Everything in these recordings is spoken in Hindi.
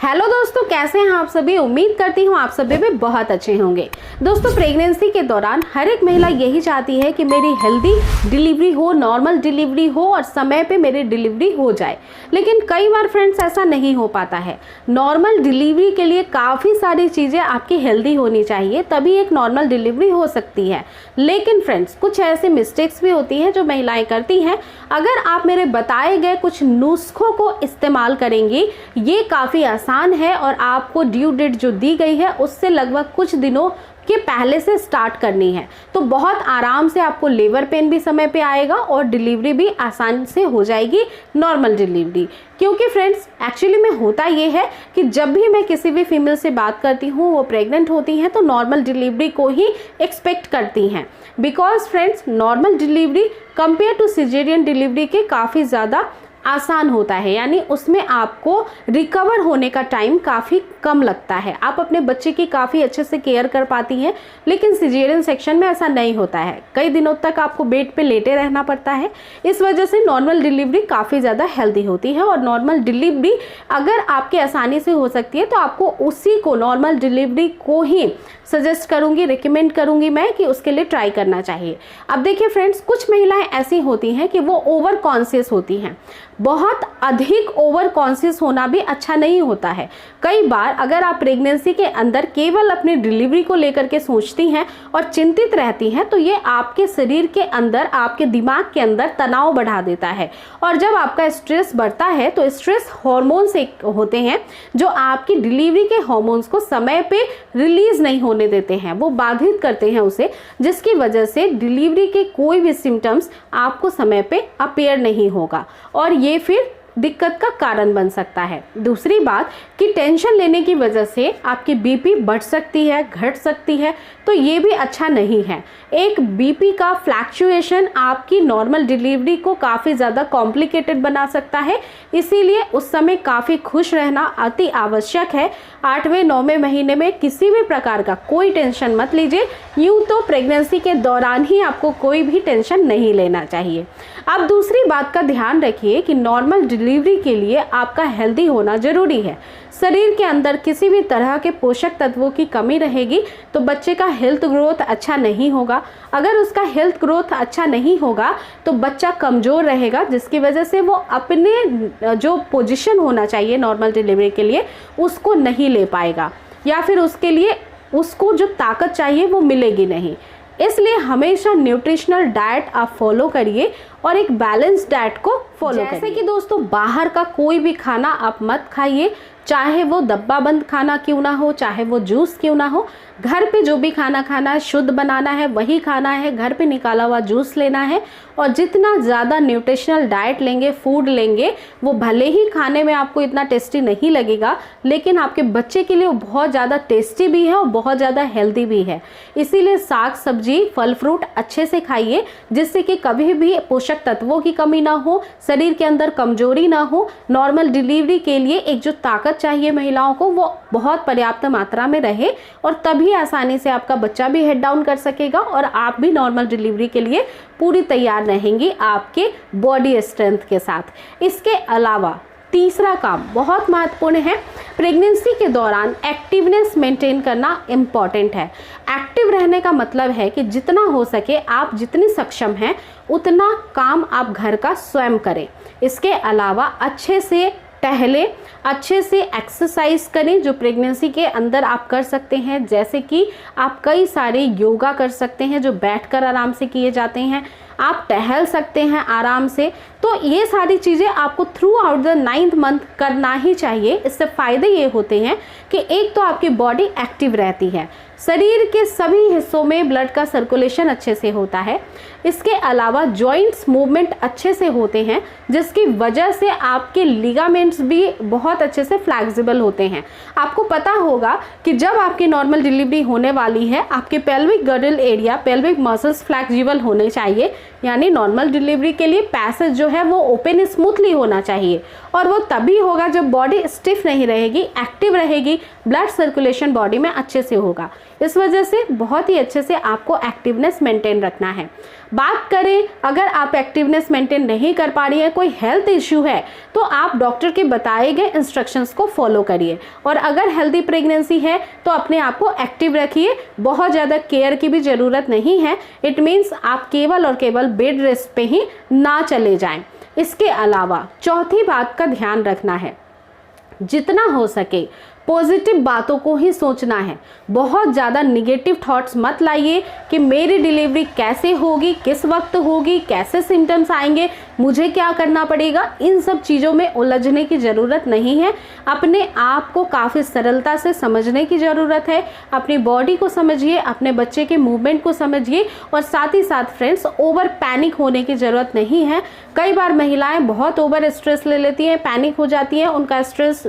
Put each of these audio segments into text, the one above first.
हेलो दोस्तों, कैसे हैं आप सभी। उम्मीद करती हूँ आप सभी भी बहुत अच्छे होंगे। दोस्तों, प्रेगनेंसी के दौरान हर एक महिला यही चाहती है कि मेरी हेल्दी डिलीवरी हो, नॉर्मल डिलीवरी हो और समय पे मेरी डिलीवरी हो जाए। लेकिन कई बार फ्रेंड्स ऐसा नहीं हो पाता है। नॉर्मल डिलीवरी के लिए काफ़ी सारी चीज़ें आपकी हेल्दी होनी चाहिए, तभी एक नॉर्मल डिलीवरी हो सकती है। लेकिन फ्रेंड्स, कुछ ऐसे मिस्टेक्स भी होती हैं जो महिलाएं करती हैं। अगर आप मेरे बताए गए कुछ नुस्खों को इस्तेमाल करेंगी, ये काफ़ी आसान है और आपको ड्यू डेट जो दी गई है उससे लगभग कुछ दिनों के पहले से स्टार्ट करनी है। तो बहुत आराम से आपको लेबर पेन भी समय पे आएगा और डिलीवरी भी आसान से हो जाएगी, नॉर्मल डिलीवरी। क्योंकि फ्रेंड्स, एक्चुअली में होता ये है कि जब भी मैं किसी भी फीमेल से बात करती हूँ, वो प्रेग्नेंट होती हैं तो नॉर्मल डिलीवरी को ही एक्सपेक्ट करती हैं। Because friends, normal delivery compare to caesarean delivery के काफ़ी ज़्यादा आसान होता है, यानी उसमें आपको रिकवर होने का टाइम काफ़ी कम लगता है। आप अपने बच्चे की काफ़ी अच्छे से केयर कर पाती हैं। लेकिन सिजेरियन सेक्शन में ऐसा नहीं होता है, कई दिनों तक आपको बेड पे लेटे रहना पड़ता है। इस वजह से नॉर्मल डिलीवरी काफ़ी ज़्यादा हेल्दी होती है और नॉर्मल डिलीवरी अगर आपके आसानी से हो सकती है तो आपको उसी को, नॉर्मल डिलीवरी को ही सजेस्ट करूंगी, रिकमेंड करूंगी मैं कि उसके लिए ट्राई करना चाहिए। अब देखिए फ्रेंड्स, कुछ महिलाएं ऐसी होती हैं कि वो ओवर कॉन्शियस होती हैं। बहुत अधिक ओवर कॉन्शियस होना भी अच्छा नहीं होता है। कई बार अगर आप प्रेगनेंसी के अंदर केवल अपनी डिलीवरी को लेकर के सोचती हैं और चिंतित रहती हैं, तो ये आपके शरीर के अंदर, आपके दिमाग के अंदर तनाव बढ़ा देता है। और जब आपका स्ट्रेस बढ़ता है तो स्ट्रेस हार्मोन्स होते हैं जो आपकी डिलीवरी के हार्मोन्स को समय पे रिलीज नहीं होने देते हैं, वो बाधित करते हैं उसे, जिसकी वजह से डिलीवरी के कोई भी सिम्टम्स आपको समय पे अपेयर नहीं होगा और ये फिर दिक्कत का कारण बन सकता है। दूसरी बात कि टेंशन लेने की वजह से आपकी बीपी बढ़ सकती है, घट सकती है, तो ये भी अच्छा नहीं है। एक बीपी का फ्लैक्चुएशन आपकी नॉर्मल डिलीवरी को काफ़ी ज़्यादा कॉम्प्लिकेटेड बना सकता है, इसीलिए उस समय काफ़ी खुश रहना अति आवश्यक है। 8वें 9वें महीने में किसी भी प्रकार का कोई टेंशन मत लीजिए। यूँ तो प्रेगनेंसी के दौरान ही आपको कोई भी टेंशन नहीं लेना चाहिए। अब दूसरी बात का ध्यान रखिए कि नॉर्मल डिलीवरी के लिए आपका हेल्दी होना ज़रूरी है। शरीर के अंदर किसी भी तरह के पोषक तत्वों की कमी रहेगी तो बच्चे का हेल्थ ग्रोथ अच्छा नहीं होगा। अगर उसका हेल्थ ग्रोथ अच्छा नहीं होगा तो बच्चा कमज़ोर रहेगा, जिसकी वजह से वो अपने जो पोजीशन होना चाहिए नॉर्मल डिलीवरी के लिए उसको नहीं ले पाएगा, या फिर उसके लिए उसको जो ताकत चाहिए वो मिलेगी नहीं। इसलिए हमेशा न्यूट्रिशनल डाइट आप फॉलो करिए और एक बैलेंस डाइट को फॉलो करिए। जैसे कि दोस्तों, बाहर का कोई भी खाना आप मत खाइए, चाहे वो डब्बा बंद खाना क्यों ना हो, चाहे वो जूस क्यों ना हो। घर पे जो भी खाना खाना है, शुद्ध बनाना है वही खाना है, घर पे निकाला हुआ जूस लेना है। और जितना ज़्यादा न्यूट्रिशनल डाइट लेंगे, फूड लेंगे, वो भले ही खाने में आपको इतना टेस्टी नहीं लगेगा, लेकिन आपके बच्चे के लिए वो बहुत ज़्यादा टेस्टी भी है और बहुत ज़्यादा हेल्दी भी है। इसीलिए साग सब्जी, फल फ्रूट अच्छे से खाइए, जिससे कि कभी भी पोषक तत्वों की कमी ना हो, शरीर के अंदर कमजोरी ना हो। नॉर्मल डिलीवरी के लिए एक जो ताकत चाहिए महिलाओं को, वो बहुत पर्याप्त मात्रा में रहे और तभी आसानी से आपका बच्चा भी हेड डाउन कर सकेगा और आप भी नॉर्मल डिलीवरी के लिए पूरी तैयार रहेंगी आपके बॉडी स्ट्रेंथ के साथ। इसके अलावा तीसरा काम बहुत महत्वपूर्ण है। प्रेगनेंसी के दौरान एक्टिवनेस मेंटेन करना इम्पॉर्टेंट है। एक्टिव रहने का मतलब है कि जितना हो सके आप जितनी सक्षम हैं उतना काम आप घर का स्वयं करें। इसके अलावा अच्छे से टहलें, अच्छे से एक्सरसाइज करें जो प्रेगनेंसी के अंदर आप कर सकते हैं। जैसे कि आप कई सारे योगा कर सकते हैं जो बैठकर आराम से किए जाते हैं, आप टहल सकते हैं आराम से। तो ये सारी चीज़ें आपको through out the 9th month करना ही चाहिए। इससे फ़ायदे ये होते हैं कि एक तो आपकी बॉडी एक्टिव रहती है, शरीर के सभी हिस्सों में ब्लड का सर्कुलेशन अच्छे से होता है। इसके अलावा जॉइंट्स मूवमेंट अच्छे से होते हैं, जिसकी वजह से आपके लिगामेंट्स भी बहुत अच्छे से फ्लेक्सिबल होते हैं। आपको पता होगा कि जब आपकी नॉर्मल डिलीवरी होने वाली है, आपके pelvic girdle area, pelvic muscles flexible होने चाहिए, यानी नॉर्मल डिलीवरी के लिए पैसेज जो है वो ओपन स्मूथली होना चाहिए। और वो तभी होगा जब बॉडी स्टिफ नहीं रहेगी, एक्टिव रहेगी, ब्लड सर्कुलेशन बॉडी में अच्छे से होगा। इस वजह से बहुत ही अच्छे से आपको एक्टिवनेस मेंटेन रखना है। बात करें अगर आप एक्टिवनेस मेंटेन नहीं कर पा रही है, कोई हेल्थ इश्यू है, तो आप डॉक्टर के बताए गए इंस्ट्रक्शंस को फॉलो करिए। और अगर हेल्दी प्रेगनेंसी है तो अपने आप को एक्टिव रखिए, बहुत ज़्यादा केयर की भी ज़रूरत नहीं है। इट मीन्स आप केवल और केवल बेड रेस्ट पे ही ना चले जाएं। इसके अलावा चौथी बात का ध्यान रखना है, जितना हो सके पॉजिटिव बातों को ही सोचना है। बहुत ज़्यादा निगेटिव थॉट्स मत लाइए कि मेरी डिलीवरी कैसे होगी, किस वक्त होगी, कैसे सिम्टम्स आएंगे, मुझे क्या करना पड़ेगा। इन सब चीज़ों में उलझने की ज़रूरत नहीं है। अपने आप को काफ़ी सरलता से समझने की ज़रूरत है। अपनी बॉडी को समझिए, अपने बच्चे के मूवमेंट को समझिए, और साथ ही साथ फ्रेंड्स ओवर पैनिक होने की ज़रूरत नहीं है। कई बार महिलाएं बहुत ओवर स्ट्रेस ले लेती हैं, पैनिक हो जाती हैं, उनका स्ट्रेस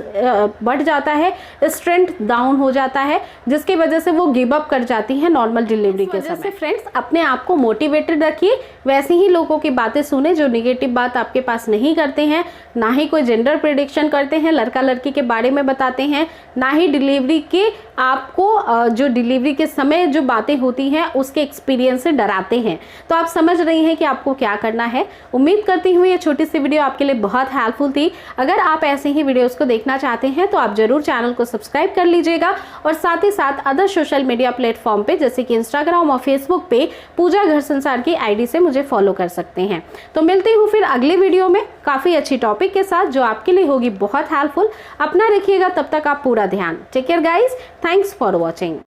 बढ़ जाता है, स्ट्रेंथ डाउन हो जाता है, जिसकी वजह से वो गिव अप कर जाती है नॉर्मल डिलीवरी के समय। फ्रेंड्स अपने आप को मोटिवेटेड रखिए, वैसे ही लोगों की बातें सुने जो नेगेटिव बात आपके पास नहीं करते हैं, ना ही कोई जेंडर प्रेडिक्शन करते हैं, लड़का लड़की के बारे में बताते हैं, ना ही डिलीवरी के आपको जो डिलीवरी के समय जो बातें होती हैं उसके एक्सपीरियंस से डराते हैं। तो आप समझ रही हैं कि आपको क्या करना है। उम्मीद करती हूँ ये छोटी सी वीडियो आपके लिए बहुत हेल्पफुल थी। अगर आप ऐसे ही वीडियोस को देखना चाहते हैं तो आप जरूर चैनल को सब्सक्राइब कर लीजिएगा, और साथ ही साथ अदर सोशल मीडिया प्लेटफॉर्म पे जैसे कि इंस्टाग्राम और फेसबुक पे पूजा घर संसार की आईडी से मुझे फॉलो कर सकते हैं। तो मिलती हूँ फिर अगले वीडियो में काफ़ी अच्छी टॉपिक के साथ जो आपके लिए होगी बहुत हेल्पफुल। अपना रखिएगा, तब तक आप पूरा ध्यान। Take care guys, thanks for watching.